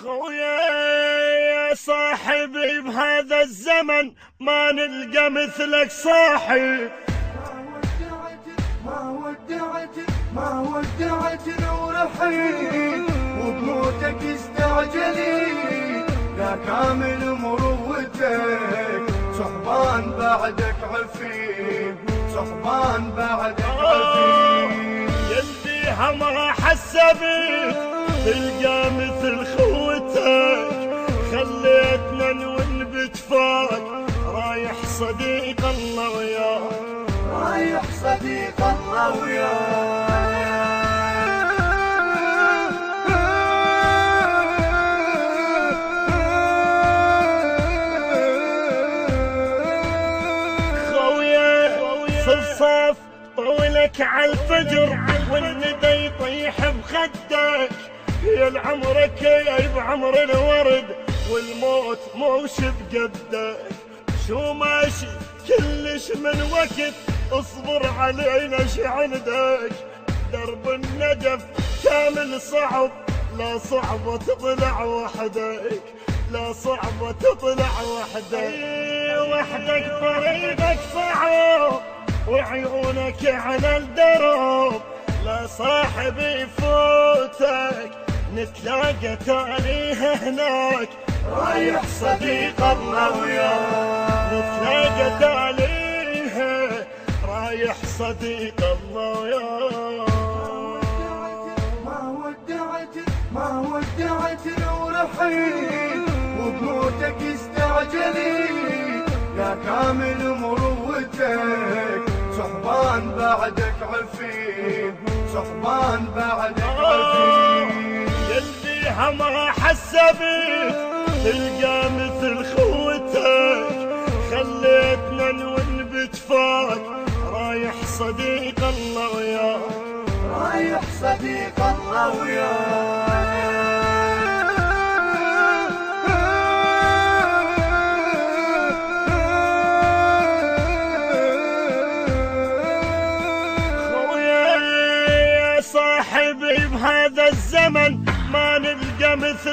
خويا يا صاحبي بهذا الزمن ما نلقى مثلك صاحب. ما ودعتنا ورحيل وبموتك استعجلي يا كامل مروتك صحبان بعدك عفيف صحبان بعدك عفيف. يلبيها ما حسبت تلقى مثل خوتك خليتنا ننبت فاك رايح صديق الله وياك رايح صديق الله وياك. خويا صفصف طولك عالفجر والندى يطيح بخدك يا لعمرك يا بعمر الورد والموت موش بقدك. شو ماشي كلش من وقت اصبر علينا ش عندك درب النجف كامل صعب لا صعبة تطلع وحدك لا صعبة تطلع وحدك. وحدك طريقك صعب وعيونك على الدرب لا صاحب يفوتك نتلاقى تاليه هناك رايح صديق الله وياك نتلاقى تاليه رايح صديق الله وياك. ما ودعتنا ورحيل وبموتك استعجلي يا كامل مروتك صحبان بعدك عفيف صحبان بعدك عفيف. يلبيها ما حسبت تلقى مثل خوتك خليتنا ننبت فاك رايح صديق الله وياك رايح صديق الله وياك. صاحبي بهذا الزمن ما نلقى مثل